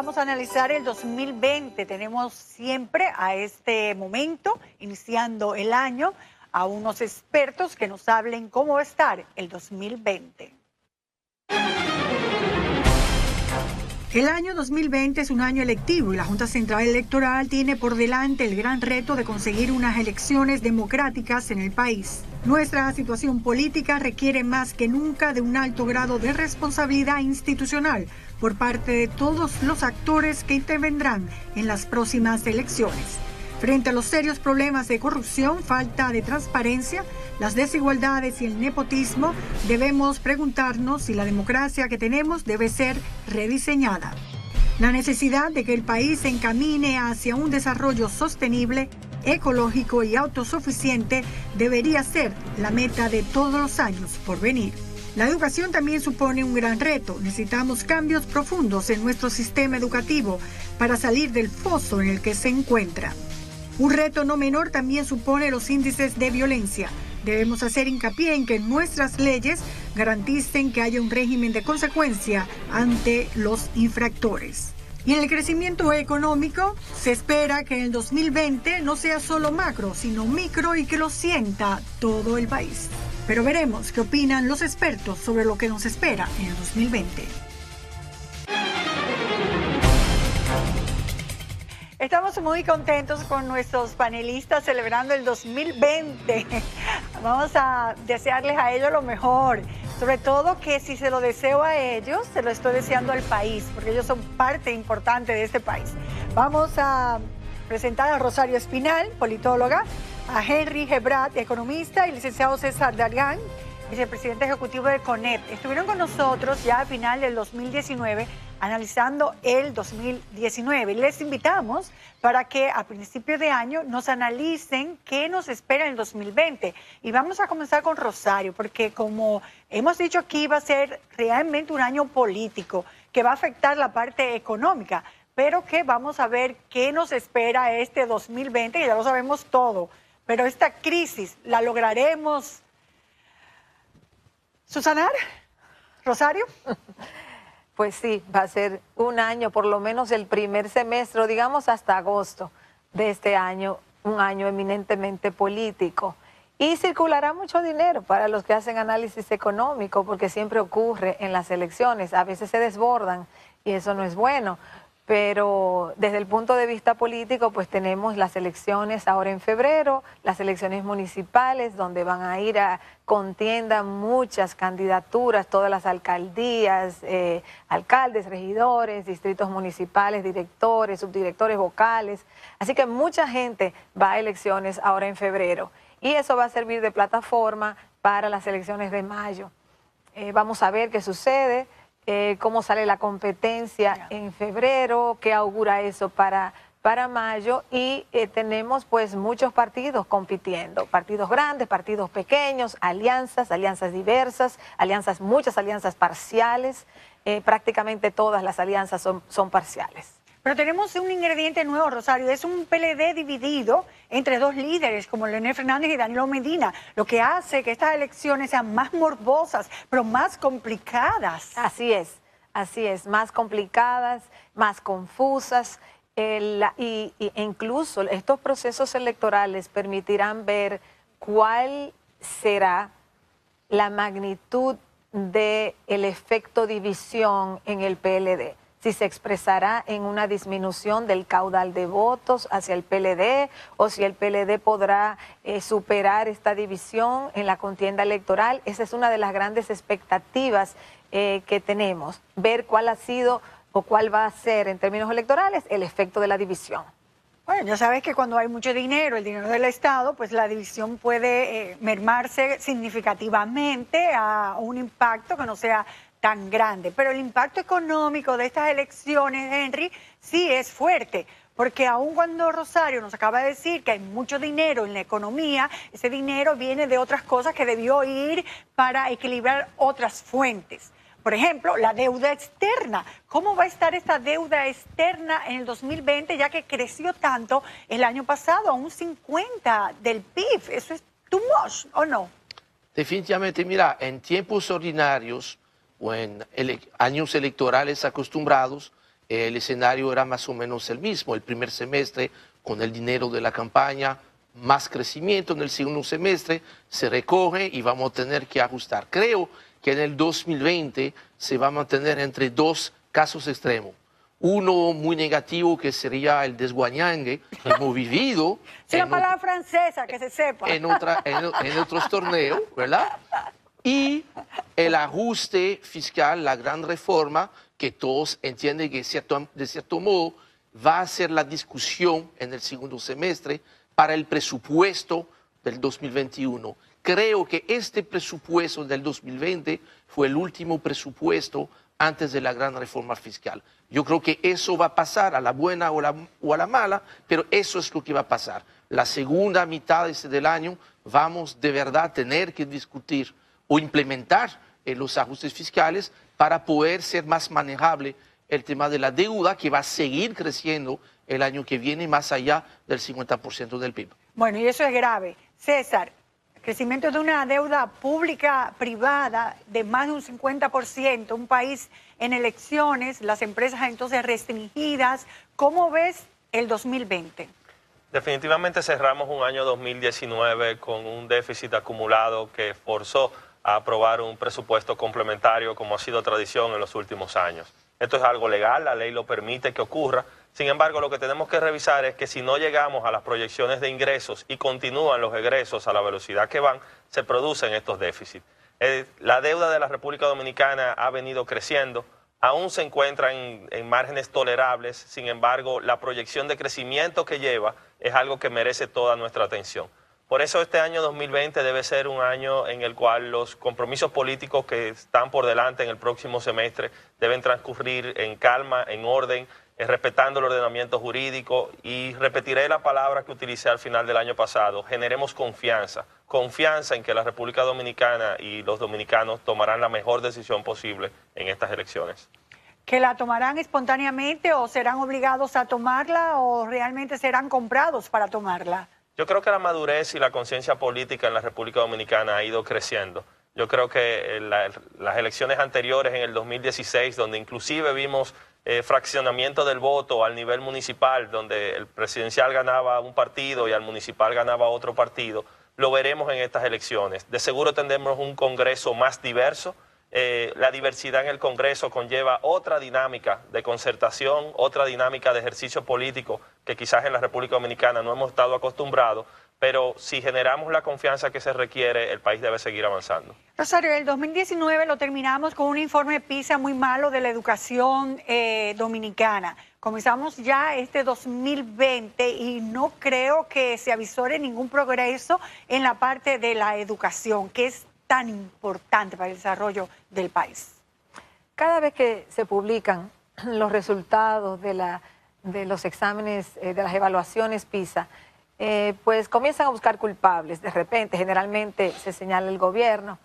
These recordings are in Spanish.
vamos a analizar el 2020. Tenemos siempre a este momento, iniciando el año, a unos expertos que nos hablen cómo va a estar el 2020. El año 2020 es un año electivo y la Junta Central Electoral tiene por delante el gran reto de conseguir unas elecciones democráticas en el país. Nuestra situación política requiere más que nunca de un alto grado de responsabilidad institucional por parte de todos los actores que intervendrán en las próximas elecciones. Frente a los serios problemas de corrupción, falta de transparencia, las desigualdades y el nepotismo, debemos preguntarnos si la democracia que tenemos debe ser rediseñada. La necesidad de que el país se encamine hacia un desarrollo sostenible, ecológico y autosuficiente debería ser la meta de todos los años por venir. La educación también supone un gran reto. Necesitamos cambios profundos en nuestro sistema educativo para salir del foso en el que se encuentra. Un reto no menor también supone los índices de violencia. Debemos hacer hincapié en que nuestras leyes garanticen que haya un régimen de consecuencia ante los infractores. Y en el crecimiento económico, se espera que en el 2020 no sea solo macro, sino micro y que lo sienta todo el país. Pero veremos qué opinan los expertos sobre lo que nos espera en el 2020. Estamos muy contentos con nuestros panelistas celebrando el 2020. Vamos a desearles a ellos lo mejor. Sobre todo que si se lo deseo a ellos, se lo estoy deseando al país, porque ellos son parte importante de este país. Vamos a presentar a Rosario Espinal, politóloga, a Henry Gebrat, economista, y licenciado César Dargan, vicepresidente ejecutivo de CONEP. Estuvieron con nosotros ya a final del 2019 analizando el 2019. Les invitamos para que a principio de año nos analicen qué nos espera en el 2020. Y vamos a comenzar con Rosario, porque como hemos dicho aquí, va a ser realmente un año político que va a afectar la parte económica, pero que vamos a ver qué nos espera este 2020, que ya lo sabemos todo. Pero esta crisis, ¿la lograremos subsanar? Rosario. Pues sí, va a ser un año, por lo menos el primer semestre, digamos hasta agosto de este año, un año eminentemente político. Y circulará mucho dinero para los que hacen análisis económico, porque siempre ocurre en las elecciones, a veces se desbordan y eso no es bueno. Pero desde el punto de vista político, pues tenemos las elecciones ahora en febrero, las elecciones municipales, donde van a ir a contienda muchas candidaturas, todas las alcaldías, alcaldes, regidores, distritos municipales, directores, subdirectores vocales. Así que mucha gente va a elecciones ahora en febrero. Y eso va a servir de plataforma para las elecciones de mayo. Vamos a ver qué sucede. Cómo sale la competencia en febrero, qué augura eso para mayo, y tenemos pues muchos partidos compitiendo, partidos grandes, partidos pequeños, alianzas diversas, muchas alianzas parciales, prácticamente todas las alianzas son parciales. Pero tenemos un ingrediente nuevo, Rosario, es un PLD dividido entre dos líderes como Leonel Fernández y Danilo Medina, lo que hace que estas elecciones sean más morbosas, pero más complicadas. Así es, más complicadas, más confusas, e incluso estos procesos electorales permitirán ver cuál será la magnitud del efecto división en el PLD. Si se expresará en una disminución del caudal de votos hacia el PLD, o si el PLD podrá superar esta división en la contienda electoral. Esa es una de las grandes expectativas que tenemos, ver cuál ha sido o cuál va a ser en términos electorales el efecto de la división. Bueno, ya sabes que cuando hay mucho dinero, el dinero del Estado, pues la división puede mermarse significativamente a un impacto que no sea tan grande, pero el impacto económico de estas elecciones, Henry, sí es fuerte, porque aun cuando Rosario nos acaba de decir que hay mucho dinero en la economía, ese dinero viene de otras cosas que debió ir para equilibrar otras fuentes. Por ejemplo, la deuda externa. ¿Cómo va a estar esta deuda externa en el 2020, ya que creció tanto el año pasado, a un 50 del PIB? ¿Eso es too much o no? Definitivamente, mira, en tiempos ordinarios o en años electorales acostumbrados, el escenario era más o menos el mismo. El primer semestre, con el dinero de la campaña, más crecimiento. En el segundo semestre se recoge y vamos a tener que ajustar. Creo que en el 2020 se va a mantener entre dos casos extremos. Uno muy negativo, que sería el desguañangue que hemos vivido. Es una palabra francesa, que se sepa. En otros torneos, ¿verdad? Y el ajuste fiscal, la gran reforma, que todos entienden que de cierto modo va a ser la discusión en el segundo semestre para el presupuesto del 2021. Creo que este presupuesto del 2020 fue el último presupuesto antes de la gran reforma fiscal. Yo creo que eso va a pasar a la buena o a la mala, pero eso es lo que va a pasar. La segunda mitad del año vamos de verdad a tener que discutir o implementar los ajustes fiscales para poder ser más manejable el tema de la deuda, que va a seguir creciendo el año que viene más allá del 50% del PIB. Bueno, y eso es grave. César, crecimiento de una deuda pública privada de más de un 50%, un país en elecciones, las empresas entonces restringidas. ¿Cómo ves el 2020? Definitivamente cerramos un año 2019 con un déficit acumulado que forzó a aprobar un presupuesto complementario, como ha sido tradición en los últimos años. Esto es algo legal, la ley lo permite que ocurra. Sin embargo, lo que tenemos que revisar es que si no llegamos a las proyecciones de ingresos y continúan los egresos a la velocidad que van, se producen estos déficits. La deuda de la República Dominicana ha venido creciendo, aún se encuentra en márgenes tolerables. Sin embargo, la proyección de crecimiento que lleva es algo que merece toda nuestra atención. Por eso este año 2020 debe ser un año en el cual los compromisos políticos que están por delante en el próximo semestre deben transcurrir en calma, en orden, respetando el ordenamiento jurídico, y repetiré la palabra que utilicé al final del año pasado: generemos confianza en que la República Dominicana y los dominicanos tomarán la mejor decisión posible en estas elecciones. ¿Que la tomarán espontáneamente o serán obligados a tomarla o realmente serán comprados para tomarla? Yo creo que la madurez y la conciencia política en la República Dominicana ha ido creciendo. Yo creo que las elecciones anteriores, en el 2016, donde inclusive vimos fraccionamiento del voto al nivel municipal, donde el presidencial ganaba un partido y al municipal ganaba otro partido, lo veremos en estas elecciones. De seguro tendremos un Congreso más diverso. La diversidad en el Congreso conlleva otra dinámica de concertación, otra dinámica de ejercicio político que quizás en la República Dominicana no hemos estado acostumbrados, pero si generamos la confianza que se requiere, el país debe seguir avanzando. Rosario, el 2019 lo terminamos con un informe PISA muy malo de la educación dominicana. Comenzamos ya este 2020 y no creo que se avisore ningún progreso en la parte de la educación, que es tan importante para el desarrollo del país. Cada vez que se publican los resultados de los exámenes, de las evaluaciones PISA, pues comienzan a buscar culpables. De repente, generalmente se señala el gobierno,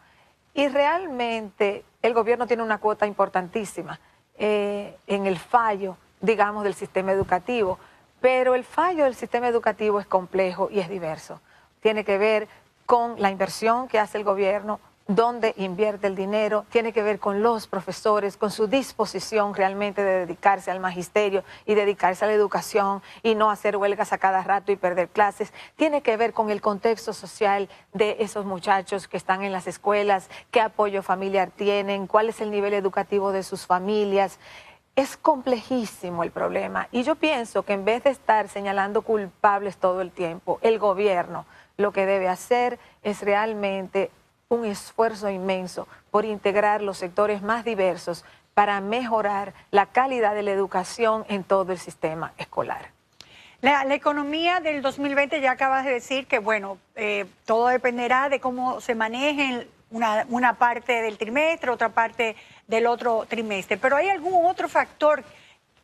y realmente el gobierno tiene una cuota importantísima en el fallo, digamos, del sistema educativo. Pero el fallo del sistema educativo es complejo y es diverso. Tiene que ver con la inversión que hace el gobierno, dónde invierte el dinero, tiene que ver con los profesores, con su disposición realmente de dedicarse al magisterio y dedicarse a la educación y no hacer huelgas a cada rato y perder clases. Tiene que ver con el contexto social de esos muchachos que están en las escuelas, qué apoyo familiar tienen, cuál es el nivel educativo de sus familias. Es complejísimo el problema, y yo pienso que en vez de estar señalando culpables todo el tiempo, el gobierno lo que debe hacer es realmente un esfuerzo inmenso por integrar los sectores más diversos para mejorar la calidad de la educación en todo el sistema escolar. La economía del 2020, ya acabas de decir que, bueno, todo dependerá de cómo se manejen una parte del trimestre, otra parte del otro trimestre. Pero ¿hay algún otro factor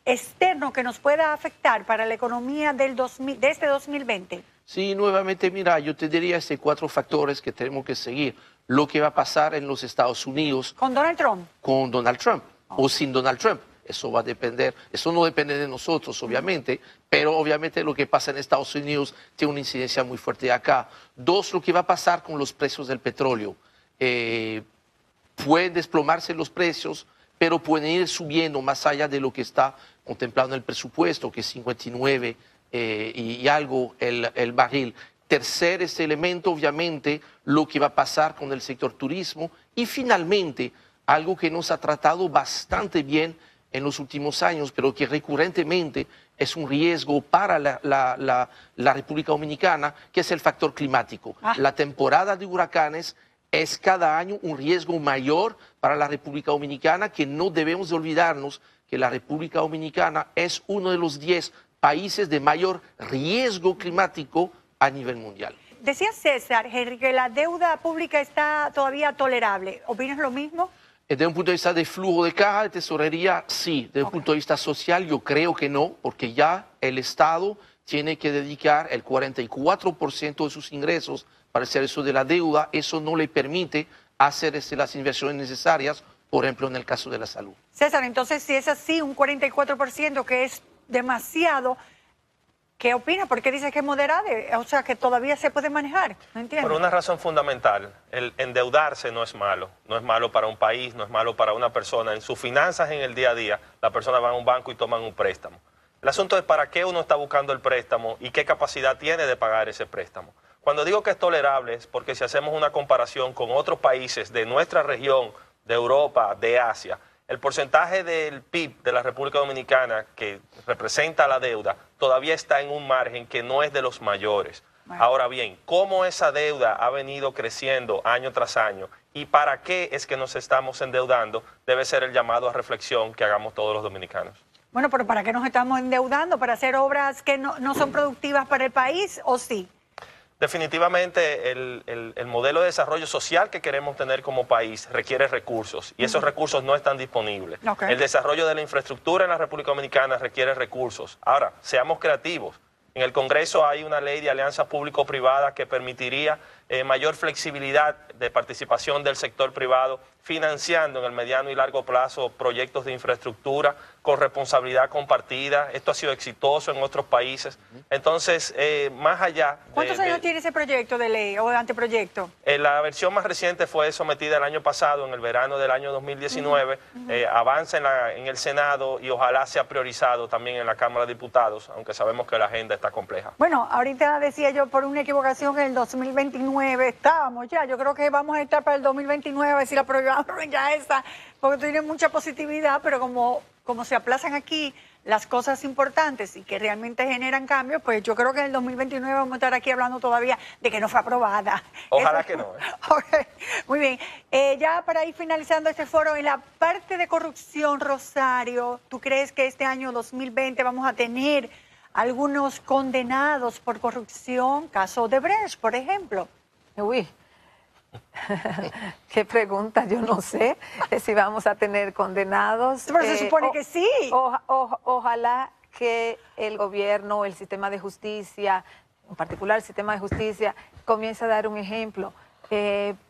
externo que nos pueda afectar para la economía de este 2020? Sí, nuevamente, mira, yo te diría 4 factores que tenemos que seguir. Lo que va a pasar en los Estados Unidos. ¿Con Donald Trump? Con Donald Trump o sin Donald Trump. Eso va a depender, eso no depende de nosotros, obviamente, pero obviamente lo que pasa en Estados Unidos tiene una incidencia muy fuerte acá. 2, lo que va a pasar con los precios del petróleo. Pueden desplomarse los precios, pero pueden ir subiendo más allá de lo que está contemplado en el presupuesto, que es 59 y algo el barril. Tercer elemento, obviamente, lo que va a pasar con el sector turismo. Y finalmente, algo que nos ha tratado bastante bien en los últimos años, pero que recurrentemente es un riesgo para la República Dominicana, que es el factor climático. La temporada de huracanes es cada año un riesgo mayor para la República Dominicana, que no debemos olvidarnos que la República Dominicana es uno de los 10 países de mayor riesgo climático a nivel mundial. Decía César, Henry, que la deuda pública está todavía tolerable. ¿Opinas lo mismo? Desde un punto de vista de flujo de caja, de tesorería, sí. Desde un punto de vista social, yo creo que no, porque ya el Estado tiene que dedicar el 44% de sus ingresos para el servicio de la deuda. Eso no le permite hacer las inversiones necesarias, por ejemplo, en el caso de la salud. César, entonces, si es así, un 44%, que es demasiado, ¿qué opina? ¿Por qué dice que es moderado? O sea, que todavía se puede manejar. No entiendo. Por una razón fundamental. El endeudarse no es malo. No es malo para un país, no es malo para una persona. En sus finanzas en el día a día, la persona va a un banco y toman un préstamo. El asunto es para qué uno está buscando el préstamo y qué capacidad tiene de pagar ese préstamo. Cuando digo que es tolerable es porque si hacemos una comparación con otros países de nuestra región, de Europa, de Asia, el porcentaje del PIB de la República Dominicana que representa la deuda todavía está en un margen que no es de los mayores. Bueno. Ahora bien, ¿cómo esa deuda ha venido creciendo año tras año y para qué es que nos estamos endeudando? Debe ser el llamado a reflexión que hagamos todos los dominicanos. Bueno, pero ¿para qué nos estamos endeudando? ¿Para hacer obras que no son productivas para el país o sí? Definitivamente el modelo de desarrollo social que queremos tener como país requiere recursos y esos recursos no están disponibles. El desarrollo de la infraestructura en la República Dominicana requiere recursos. Ahora, seamos creativos. En el Congreso hay una ley de alianza público-privada que permitiría mayor flexibilidad de participación del sector privado, financiando en el mediano y largo plazo proyectos de infraestructura con responsabilidad compartida. Esto ha sido exitoso en otros países. Entonces, más allá... ¿Cuántos años tiene ese proyecto de ley o de anteproyecto? La versión más reciente fue sometida el año pasado, en el verano del año 2019. Avanza en el Senado y ojalá sea priorizado también en la Cámara de Diputados, aunque sabemos que la agenda está compleja. Bueno, ahorita decía yo por una equivocación que en el 2029 estábamos ya. Yo creo que vamos a estar para el 2029 a ver si la programa ya está, porque tiene mucha positividad, pero como se aplazan aquí las cosas importantes y que realmente generan cambios, pues yo creo que en el 2029 vamos a estar aquí hablando todavía de que no fue aprobada. Ojalá que no. Okay. Muy bien. Ya para ir finalizando este foro, en la parte de corrupción, Rosario, ¿tú crees que este año 2020 vamos a tener algunos condenados por corrupción? Caso Odebrecht, por ejemplo. Uy. Qué pregunta, yo no sé si vamos a tener condenados. Pero se supone que sí. Ojalá que el gobierno, el sistema de justicia, en particular el sistema de justicia, comience a dar un ejemplo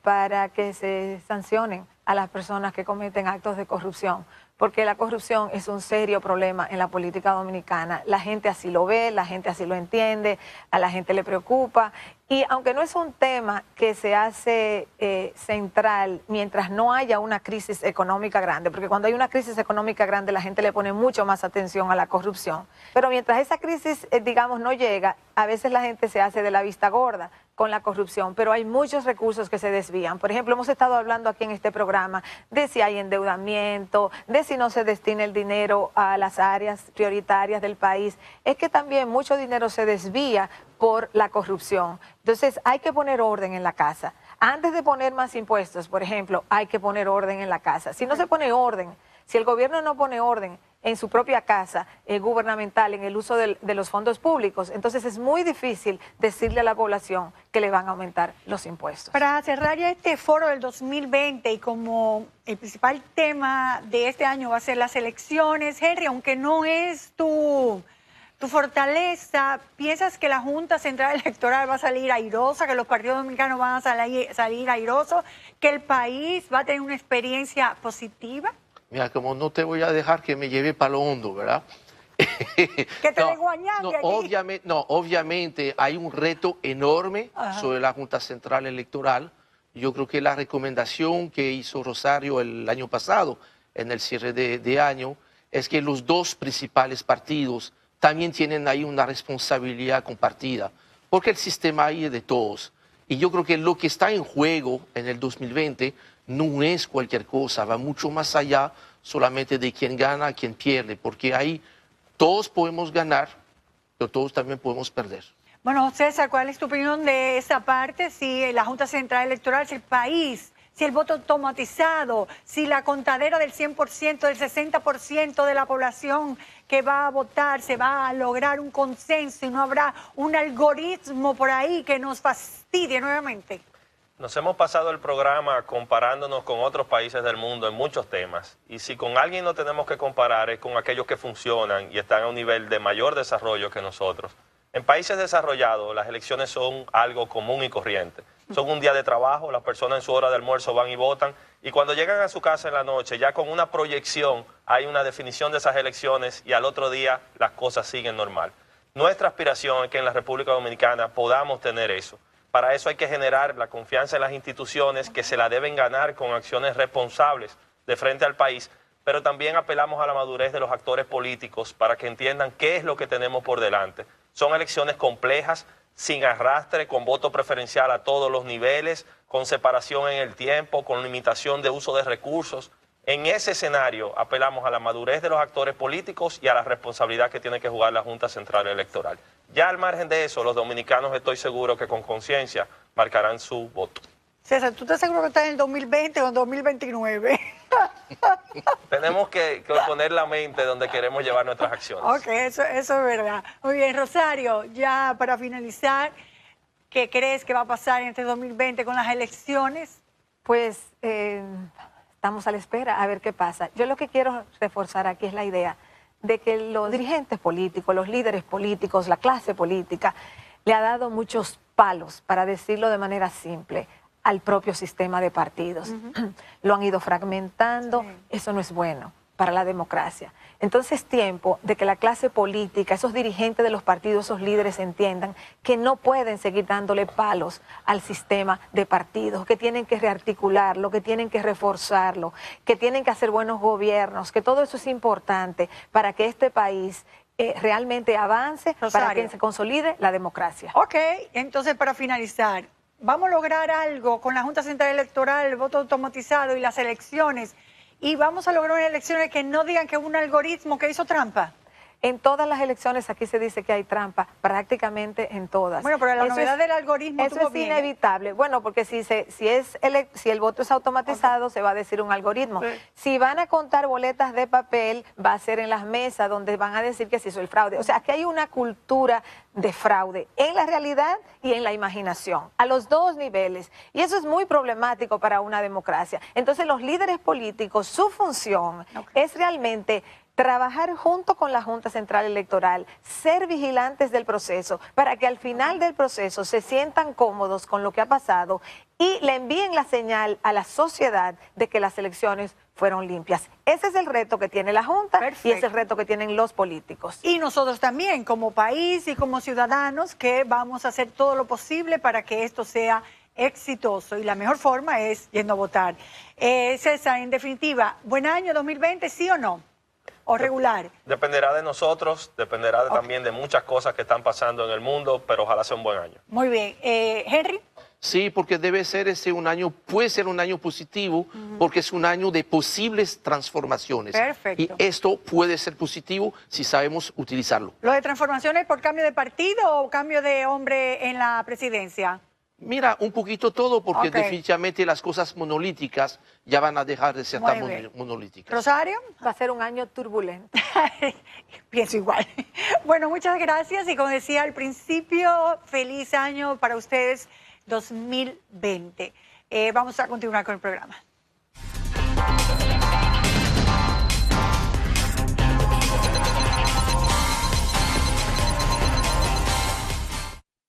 para que se sancionen a las personas que cometen actos de corrupción, porque la corrupción es un serio problema en la política dominicana. La gente así lo ve, la gente así lo entiende, a la gente le preocupa. Y aunque no es un tema que se hace central mientras no haya una crisis económica grande, porque cuando hay una crisis económica grande la gente le pone mucho más atención a la corrupción. Pero mientras esa crisis, digamos, no llega, a veces la gente se hace de la vista gorda con la corrupción, pero hay muchos recursos que se desvían. Por ejemplo, hemos estado hablando aquí en este programa de si hay endeudamiento, de si no se destina el dinero a las áreas prioritarias del país. Es que también mucho dinero se desvía por la corrupción. Entonces hay que poner orden en la casa. Antes de poner más impuestos, por ejemplo, hay que poner orden en la casa. Si no se pone orden, si el gobierno no pone orden en su propia casa gubernamental, en el uso de los fondos públicos, entonces es muy difícil decirle a la población que le van a aumentar los impuestos. Para cerrar ya este foro del 2020 y como el principal tema de este año va a ser las elecciones, Henry, aunque no es tu fortaleza, ¿piensas que la Junta Central Electoral va a salir airosa, que los partidos dominicanos van a salir airosos, que el país va a tener una experiencia positiva? Mira, como no te voy a dejar que me lleve para lo hondo, ¿verdad? Que te desguañaste aquí. Obviamente hay un reto enorme sobre la Junta Central Electoral. Yo creo que la recomendación que hizo Rosario el año pasado en el cierre de año, es que los dos principales partidos también tienen ahí una responsabilidad compartida, porque el sistema ahí es de todos. Y yo creo que lo que está en juego en el 2020 no es cualquier cosa, va mucho más allá solamente de quién gana, quién pierde, porque ahí todos podemos ganar, pero todos también podemos perder. Bueno, César, ¿cuál es tu opinión de esa parte? Si la Junta Central Electoral, si el país, si el voto automatizado, si la contadera del 100%, del 60% de la población que va a votar, se va a lograr un consenso y no habrá un algoritmo por ahí que nos fastidie nuevamente. Nos hemos pasado el programa comparándonos con otros países del mundo en muchos temas. Y si con alguien no tenemos que comparar es con aquellos que funcionan y están a un nivel de mayor desarrollo que nosotros. En países desarrollados las elecciones son algo común y corriente. Son un día de trabajo, las personas en su hora de almuerzo van y votan y cuando llegan a su casa en la noche ya con una proyección hay una definición de esas elecciones y al otro día las cosas siguen normal. Nuestra aspiración es que en la República Dominicana podamos tener eso. Para eso hay que generar la confianza en las instituciones que se la deben ganar con acciones responsables de frente al país, pero también apelamos a la madurez de los actores políticos para que entiendan qué es lo que tenemos por delante. Son elecciones complejas, sin arrastre, con voto preferencial a todos los niveles, con separación en el tiempo, con limitación de uso de recursos. En ese escenario apelamos a la madurez de los actores políticos y a la responsabilidad que tiene que jugar la Junta Central Electoral. Ya al margen de eso, los dominicanos estoy seguro que con conciencia marcarán su voto. César, ¿tú estás seguro que estás en el 2020 o en 2029? Tenemos que poner la mente donde queremos llevar nuestras acciones. Ok, eso es verdad. Muy bien, Rosario, ya para finalizar, ¿qué crees que va a pasar en este 2020 con las elecciones? Pues estamos a la espera a ver qué pasa. Yo lo que quiero reforzar aquí es la idea de que los dirigentes políticos, los líderes políticos, la clase política, le ha dado muchos palos, para decirlo de manera simple, al propio sistema de partidos. Lo han ido fragmentando, eso no es bueno para la democracia. Entonces es tiempo de que la clase política, esos dirigentes de los partidos, esos líderes entiendan que no pueden seguir dándole palos al sistema de partidos, que tienen que rearticularlo, que tienen que reforzarlo, que tienen que hacer buenos gobiernos, que todo eso es importante para que este país realmente avance, Rosario, para que se consolide la democracia. Ok, entonces para finalizar, ¿vamos a lograr algo con la Junta Central Electoral, el voto automatizado y las elecciones? ¿Y vamos a lograr unas elecciones que no digan que hubo un algoritmo que hizo trampa? En todas las elecciones aquí se dice que hay trampa, prácticamente en todas. Bueno, pero la novedad del algoritmo eso es inevitable. Bueno, porque si el voto es automatizado, se va a decir un algoritmo. Si van a contar boletas de papel, va a ser en las mesas donde van a decir que se hizo el fraude. O sea, aquí hay una cultura de fraude en la realidad y en la imaginación, a los dos niveles. Y eso es muy problemático para una democracia. Entonces, los líderes políticos, su función es realmente trabajar junto con la Junta Central Electoral, ser vigilantes del proceso, para que al final del proceso se sientan cómodos con lo que ha pasado y le envíen la señal a la sociedad de que las elecciones fueron limpias. Ese es el reto que tiene la Junta. Perfecto. Y ese es el reto que tienen los políticos. Y nosotros también, como país y como ciudadanos, que vamos a hacer todo lo posible para que esto sea exitoso. Y la mejor forma es yendo a votar. César, en definitiva, ¿buen año 2020, sí o no? ¿O regular? Dependerá de nosotros, dependerá también de muchas cosas que están pasando en el mundo, pero ojalá sea un buen año. Muy bien. Henry. Sí, porque debe ser un año, puede ser un año positivo, porque es un año de posibles transformaciones. Perfecto. Y esto puede ser positivo si sabemos utilizarlo. ¿Lo de transformaciones por cambio de partido o cambio de hombre en la presidencia? Mira, un poquito todo, porque definitivamente las cosas monolíticas ya van a dejar de ser tan monolíticas. ¿Rosario? Va a ser un año turbulento. Pienso igual. Bueno, muchas gracias y como decía al principio, feliz año para ustedes 2020. Vamos a continuar con el programa.